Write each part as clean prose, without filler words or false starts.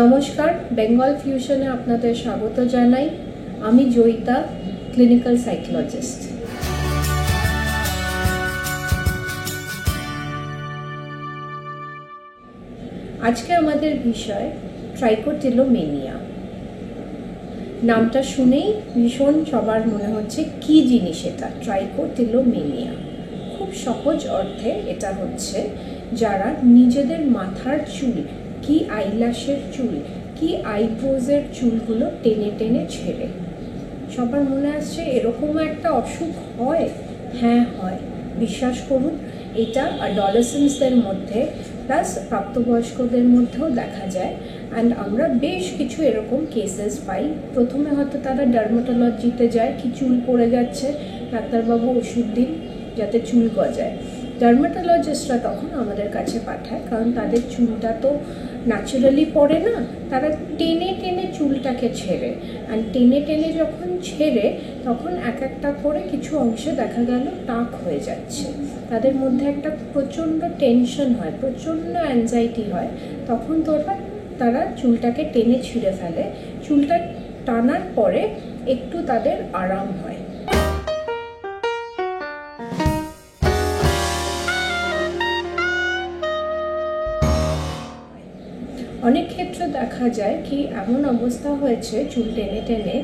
নমস্কার, বেঙ্গল ফিউশনে আপনাদের স্বাগত জানাই। আমি জয়িতা, ক্লিনিক্যাল সাইকোলজিস্ট। আজকে আমাদের বিষয় ট্রাইকোটিলোমেনিয়া। নামটা শুনেই ভীষণ সবার মনে হচ্ছে কি জিনিস এটা, ট্রাইকোটিলোমেনিয়া। খুব সহজ অর্থে এটা হচ্ছে যারা নিজেদের মাথার চুল, কি আইল্যাশের চুল, কি আইব্রোজের চুলগুলো টেনে টেনে ছেড়ে। সবার মনে আসছে এরকম একটা অসুখ হয়? হ্যাঁ হয়, বিশ্বাস করুন। এটা অ্যাডোলেসেন্সদের মধ্যে প্লাস প্রাপ্তবয়স্কদের মধ্যেও দেখা যায়। অ্যান্ড আমরা বেশ কিছু এরকম কেসেস পাই। প্রথমে হয়তো তারা ডার্মাটোলজিতে যায়, কি চুল পড়ে যাচ্ছে, ডাক্তারবাবু ওষুধ দিন যাতে চুল গজায়। ডার্মাটোলজিস্টরা তখন আমাদের কাছে পাঠায়, কারণ তাদের চুলটা তো ন্যাচারালি পড়ে না, তারা টেনে টেনে চুলটাকে ছেড়ে। আর টেনে টেনে যখন ছেড়ে তখন এক একটা করে কিছু অংশে দেখা গেল টাক হয়ে যাচ্ছে। তাদের মধ্যে একটা প্রচণ্ড টেনশন হয়, প্রচণ্ড অ্যাংজাইটি হয়। তখন তারা চুলটাকে টেনে ছিঁড়ে ফেলে। চুলটা টানার পরে একটু তাদের আরাম হয়। অনেক ক্ষেত্রে দেখা যায় কি এমন অবস্থা হয়েছে চুল টেনে টেনে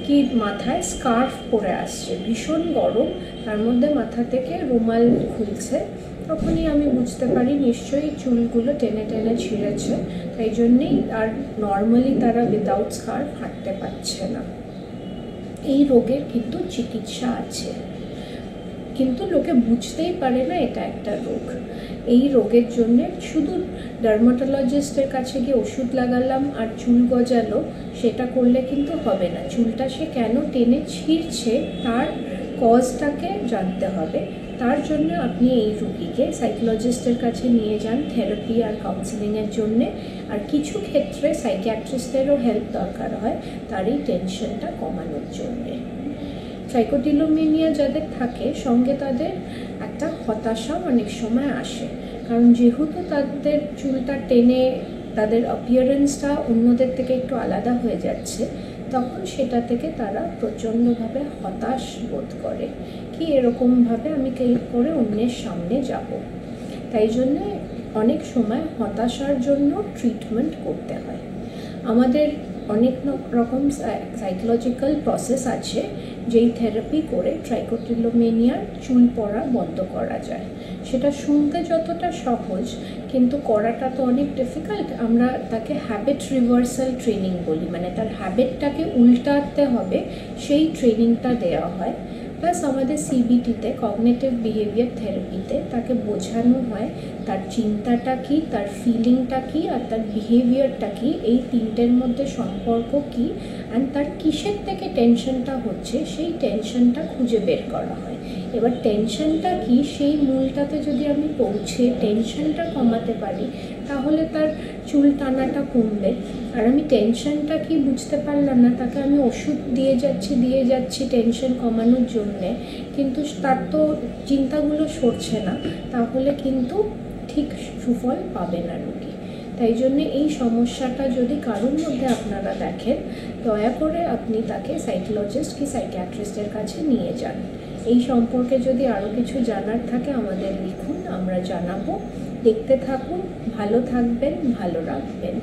কি মাথায় স্কার্ফ পরে আসছে, ভীষণ গরম, তার মধ্যে মাথা থেকে রুমাল খুলছে। তখনই আমি বুঝতে পারি নিশ্চয়ই চুলগুলো টেনে টেনে ছিঁড়েছে, তাই জন্যেই আর নর্মালি তারা উইদাউট স্কার্ফ হাঁটতে পারছে না। এই রোগের কিন্তু চিকিৎসা আছে, কিন্তু লোকে বুঝতেই পারে না এটা একটা রোগ। এই রোগের জন্য শুধু ডার্মাটোলজিস্টের কাছে গিয়ে ওষুধ লাগালাম আর চুল গজালো, সেটা করলে কিন্তু হবে না। চুলটা সে কেন টেনে ছিঁড়ছে তার কজটাকে জানতে হবে। তার জন্য আপনি এই রোগীকে সাইকোলজিস্টের কাছে নিয়ে যান থেরাপি আর কাউন্সিলিংয়ের জন্যে। আর কিছু ক্ষেত্রে সাইকিয়াট্রিস্টেরও হেল্প দরকার হয় তার এই টেনশনটা কমানোর জন্যে। ট্রাইকোটিলোমেনিয়া যাদের থাকে সঙ্গে তাদের একটা হতাশা অনেক সময় আসে, কারণ যেহেতু তাদের চুলটা টেনে তাদের অ্যাপিয়ারেন্সটা অন্যদের থেকে একটু আলাদা হয়ে যাচ্ছে, তখন সেটা থেকে তারা প্রচণ্ডভাবে হতাশ বোধ করে কি এরকমভাবে আমি কী করে অন্যের সামনে যাব। তাই জন্যে অনেক সময় হতাশার জন্য ট্রিটমেন্ট করতে হয়। আমাদের অনেক রকম সাইকোলজিক্যাল প্রসেস আছে যেই থেরাপি করে ট্রাইকোটিলোমেনিয়ার চুল পড়া বন্ধ করা যায়। সেটা শুনতে যতটা সহজ, কিন্তু করাটা তো অনেক ডিফিকাল্ট। আমরা তাকে হ্যাবিট রিভার্সাল ট্রেনিং বলি, মানে তার হ্যাবিটটাকে উল্টাতে হবে, সেই ট্রেনিংটা দেওয়া হয়। প্লাস আমাদের সিবিটিতে, কগনিটিভ বিহেভিয়ার থেরাপিতে, তাকে বোঝানো হয় তার চিন্তাটা কী, তার ফিলিংটা কী আর তার বিহেভিয়ারটা কী, এই তিনটের মধ্যে সম্পর্ক কী, অ্যান্ড তার কিসের থেকে টেনশনটা হচ্ছে সেই টেনশনটা খুঁজে বের করা হয়। এবার টেনশনটা কী সেই মূলটাতে যদি আমি পৌঁছে টেনশনটা কমাতে পারি, তাহলে তার চুল টানাটা কমবে। আর আমি টেনশনটা কি বুঝতে পারলাম না, তাকে আমি ওষুধ দিয়ে যাচ্ছি টেনশন কমানোর জন্যে, কিন্তু তার তো চিন্তাগুলো সরছে না, তাহলে কিন্তু ঠিক সুফল পাবে না রোগী। তাই জন্যে এই সমস্যাটা যদি কারোর মধ্যে আপনারা দেখেন, দয়া করে আপনি তাকে সাইকোলজিস্ট কি সাইকিয়াট্রিস্টের কাছে নিয়ে যান। এই সম্পর্কে যদি আরও কিছু জানার থাকে আমাদের লিখুন, আমরা জানাবো। দেখতে থাকুন, ভালো থাকবেন, ভালো রাখবেন।